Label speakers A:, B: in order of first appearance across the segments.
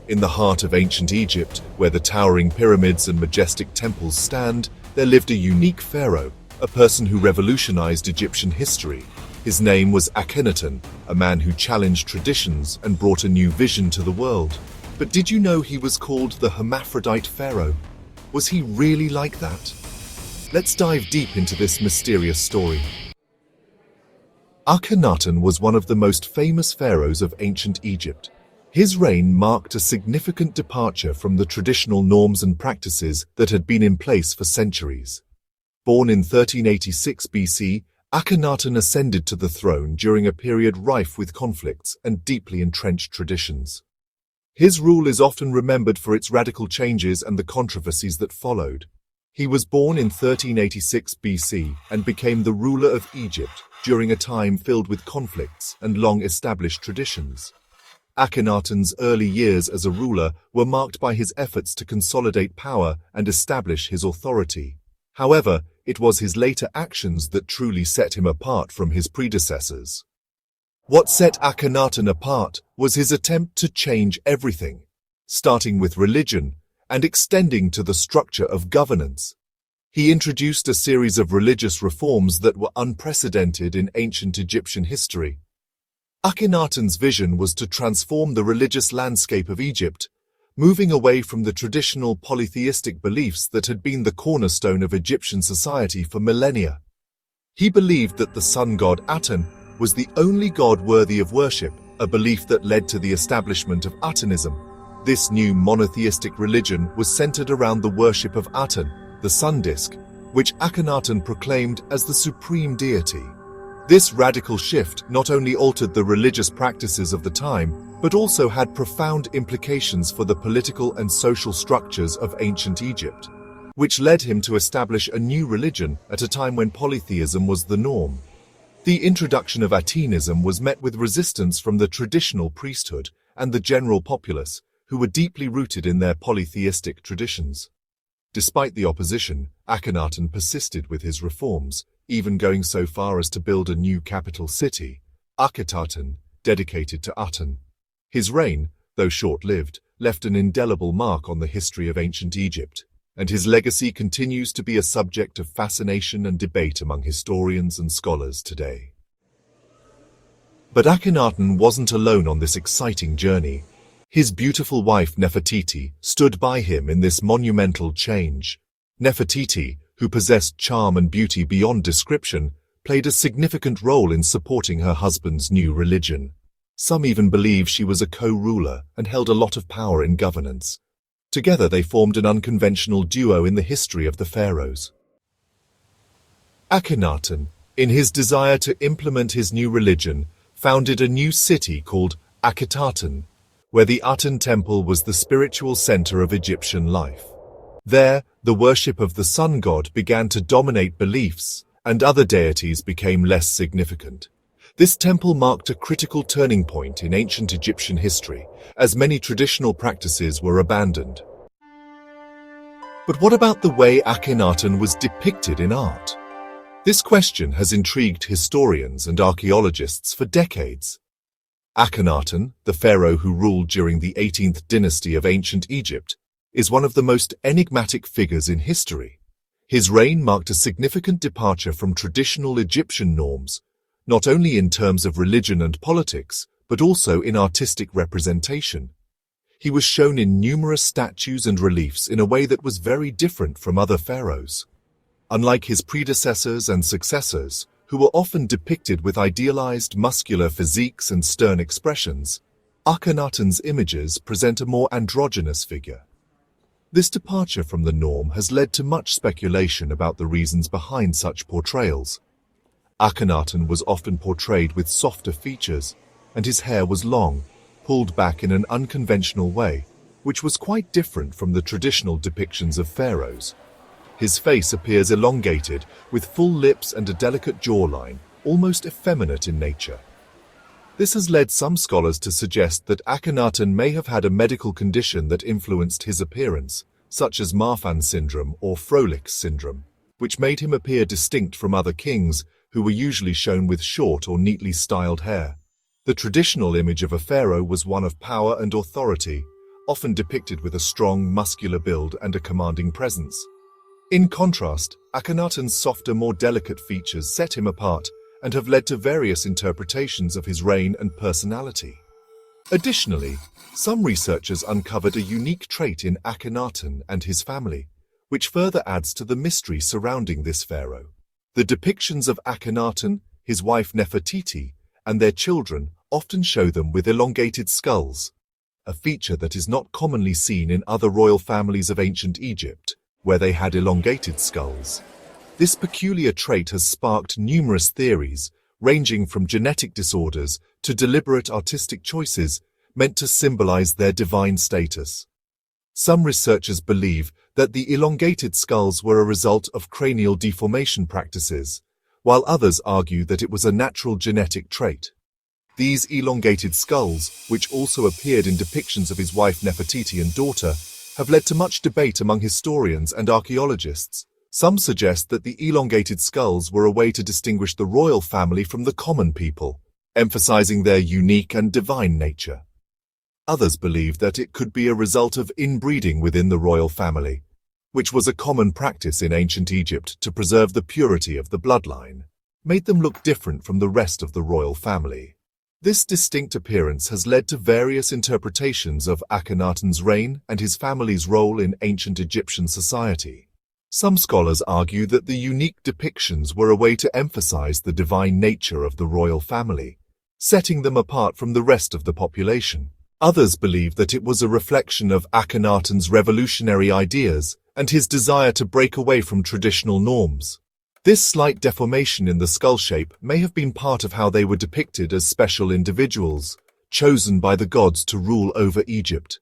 A: In the heart of ancient Egypt, where the towering pyramids and majestic temples stand, there lived a unique pharaoh, a person who revolutionized Egyptian history. His name was Akhenaten, a man who challenged traditions and brought a new vision to the world. But did you know he was called the hermaphrodite pharaoh? Was he really like that? Let's dive deep into this mysterious story. Akhenaten was one of the most famous pharaohs of ancient Egypt. His reign marked a significant departure from the traditional norms and practices that had been in place for centuries. Born in 1386 BC, Akhenaten ascended to the throne during a period rife with conflicts and deeply entrenched traditions. His rule is often remembered for its radical changes and the controversies that followed. He was born in 1386 BC and became the ruler of Egypt during a time filled with conflicts and long-established traditions. Akhenaten's early years as a ruler were marked by his efforts to consolidate power and establish his authority. However, it was his later actions that truly set him apart from his predecessors. What set Akhenaten apart was his attempt to change everything, starting with religion and extending to the structure of governance. He introduced a series of religious reforms that were unprecedented in ancient Egyptian history. Akhenaten's vision was to transform the religious landscape of Egypt, moving away from the traditional polytheistic beliefs that had been the cornerstone of Egyptian society for millennia. He believed that the sun god Aten was the only god worthy of worship, a belief that led to the establishment of Atenism. This new monotheistic religion was centered around the worship of Aten, the sun disk, which Akhenaten proclaimed as the supreme deity. This radical shift not only altered the religious practices of the time, but also had profound implications for the political and social structures of ancient Egypt, which led him to establish a new religion at a time when polytheism was the norm. The introduction of Atenism was met with resistance from the traditional priesthood and the general populace, who were deeply rooted in their polytheistic traditions. Despite the opposition, Akhenaten persisted with his reforms, even going so far as to build a new capital city, Akhenaten, dedicated to Aten. His reign, though short-lived, left an indelible mark on the history of ancient Egypt, and his legacy continues to be a subject of fascination and debate among historians and scholars today. But Akhenaten wasn't alone on this exciting journey. His beautiful wife Nefertiti stood by him in this monumental change. Nefertiti, who possessed charm and beauty beyond description, played a significant role in supporting her husband's new religion. Some even believe she was a co-ruler and held a lot of power in governance. Together they formed an unconventional duo in the history of the pharaohs. Akhenaten, in his desire to implement his new religion, founded a new city called Akhenaten, where the Aten temple was the spiritual center of Egyptian life. There, the worship of the sun god began to dominate beliefs, and other deities became less significant. This temple marked a critical turning point in ancient Egyptian history, as many traditional practices were abandoned. But what about the way Akhenaten was depicted in art? This question has intrigued historians and archaeologists for decades. Akhenaten, the pharaoh who ruled during the 18th dynasty of ancient Egypt, is one of the most enigmatic figures in history. His reign marked a significant departure from traditional Egyptian norms, not only in terms of religion and politics, but also in artistic representation. He was shown in numerous statues and reliefs in a way that was very different from other pharaohs. Unlike his predecessors and successors, who were often depicted with idealized muscular physiques and stern expressions, Akhenaten's images present a more androgynous figure. This departure from the norm has led to much speculation about the reasons behind such portrayals. Akhenaten was often portrayed with softer features, and his hair was long, pulled back in an unconventional way, which was quite different from the traditional depictions of pharaohs. His face appears elongated, with full lips and a delicate jawline, almost effeminate in nature. This has led some scholars to suggest that Akhenaten may have had a medical condition that influenced his appearance, such as Marfan syndrome or Froelich's syndrome, which made him appear distinct from other kings who were usually shown with short or neatly styled hair. The traditional image of a pharaoh was one of power and authority. often depicted with a strong, muscular build and a commanding presence. In contrast, Akhenaten's softer, more delicate features set him apart and have led to various interpretations of his reign and personality. Additionally, some researchers uncovered a unique trait in Akhenaten and his family, which further adds to the mystery surrounding this pharaoh. The depictions of Akhenaten, his wife Nefertiti, and their children often show them with elongated skulls, a feature that is not commonly seen in other royal families of ancient Egypt, where they had elongated skulls. This peculiar trait has sparked numerous theories, ranging from genetic disorders to deliberate artistic choices meant to symbolize their divine status. Some researchers believe that the elongated skulls were a result of cranial deformation practices, while others argue that it was a natural genetic trait. These elongated skulls, which also appeared in depictions of his wife Nefertiti and daughter, have led to much debate among historians and archaeologists. Some suggest that the elongated skulls were a way to distinguish the royal family from the common people, emphasizing their unique and divine nature. Others believe that it could be a result of inbreeding within the royal family, which was a common practice in ancient Egypt to preserve the purity of the bloodline, made them look different from the rest of the royal family. This distinct appearance has led to various interpretations of Akhenaten's reign and his family's role in ancient Egyptian society. Some scholars argue that the unique depictions were a way to emphasize the divine nature of the royal family, setting them apart from the rest of the population. Others believe that it was a reflection of Akhenaten's revolutionary ideas and his desire to break away from traditional norms. This slight deformation in the skull shape may have been part of how they were depicted as special individuals, chosen by the gods to rule over Egypt.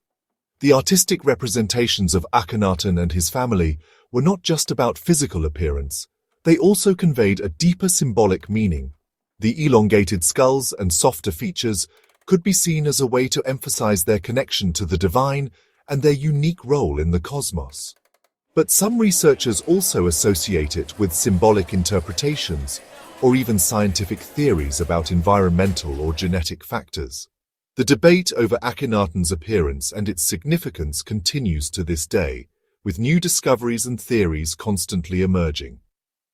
A: The artistic representations of Akhenaten and his family were not just about physical appearance, they also conveyed a deeper symbolic meaning. The elongated skulls and softer features could be seen as a way to emphasize their connection to the divine and their unique role in the cosmos. But some researchers also associate it with symbolic interpretations or even scientific theories about environmental or genetic factors. The debate over Akhenaten's appearance and its significance continues to this day, with new discoveries and theories constantly emerging.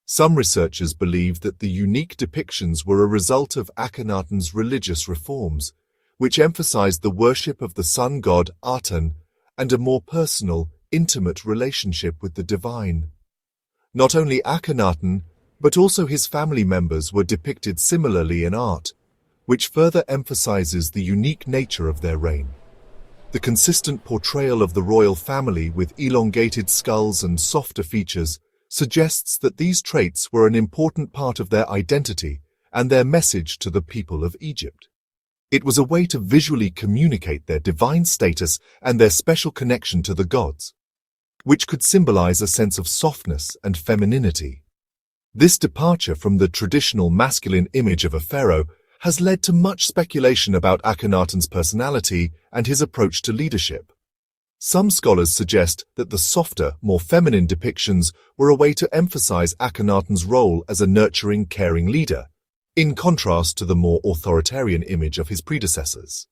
A: Some researchers believe that the unique depictions were a result of Akhenaten's religious reforms, which emphasized the worship of the sun god Aten and a more personal, intimate relationship with the divine. Not only Akhenaten, but also his family members were depicted similarly in art, which further emphasizes the unique nature of their reign. The consistent portrayal of the royal family with elongated skulls and softer features suggests that these traits were an important part of their identity and their message to the people of Egypt. It was a way to visually communicate their divine status and their special connection to the gods, which could symbolize a sense of softness and femininity. This departure from the traditional masculine image of a pharaoh has led to much speculation about Akhenaten's personality and his approach to leadership. Some scholars suggest that the softer, more feminine depictions were a way to emphasize Akhenaten's role as a nurturing, caring leader, in contrast to the more authoritarian image of his predecessors.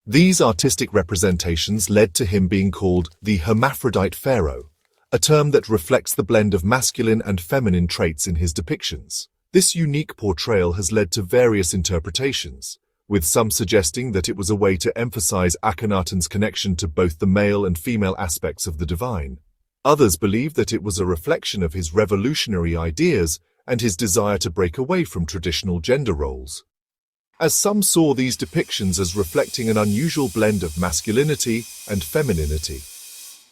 A: These artistic representations led to him being called the hermaphrodite pharaoh, a term that reflects the blend of masculine and feminine traits in his depictions. This unique portrayal has led to various interpretations, with some suggesting that it was a way to emphasize Akhenaten's connection to both the male and female aspects of the divine. Others believe that it was a reflection of his revolutionary ideas and his desire to break away from traditional gender roles, as some saw these depictions as reflecting an unusual blend of masculinity and femininity.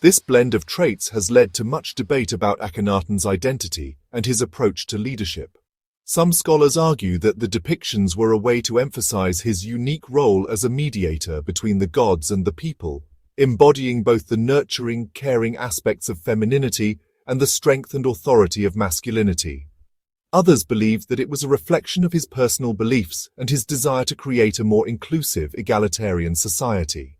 A: This blend of traits has led to much debate about Akhenaten's identity and his approach to leadership. Some scholars argue that the depictions were a way to emphasize his unique role as a mediator between the gods and the people, embodying both the nurturing, caring aspects of femininity and the strength and authority of masculinity. Others believed that it was a reflection of his personal beliefs and his desire to create a more inclusive, egalitarian society.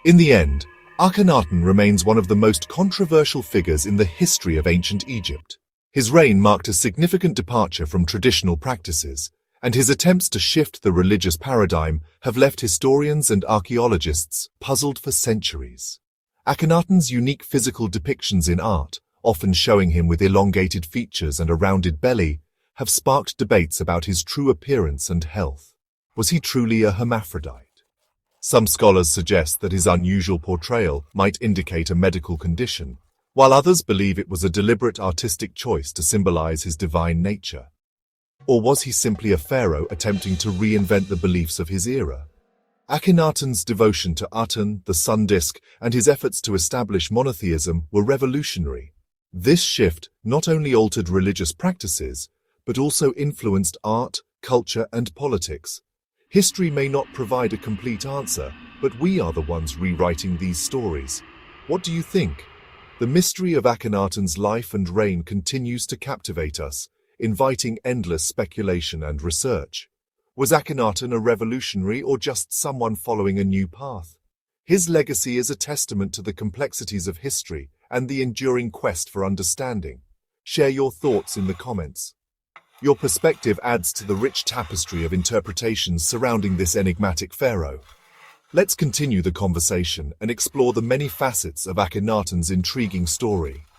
A: In the end, Akhenaten remains one of the most controversial figures in the history of ancient Egypt. His reign marked a significant departure from traditional practices, and his attempts to shift the religious paradigm have left historians and archaeologists puzzled for centuries. Akhenaten's unique physical depictions in art, often showing him with elongated features and a rounded belly, have sparked debates about his true appearance and health. Was he truly a hermaphrodite? Some scholars suggest that his unusual portrayal might indicate a medical condition, while others believe it was a deliberate artistic choice to symbolize his divine nature. Or was he simply a pharaoh attempting to reinvent the beliefs of his era? Akhenaten's devotion to Aten, the sun disk, and his efforts to establish monotheism were revolutionary. This shift not only altered religious practices, but also influenced art, culture, and politics. History may not provide a complete answer, but we are the ones rewriting these stories. What do you think? The mystery of Akhenaten's life and reign continues to captivate us, inviting endless speculation and research. Was Akhenaten a revolutionary or just someone following a new path? His legacy is a testament to the complexities of history and the enduring quest for understanding. Share your thoughts in the comments. Your perspective adds to the rich tapestry of interpretations surrounding this enigmatic pharaoh. Let's continue the conversation and explore the many facets of Akhenaten's intriguing story.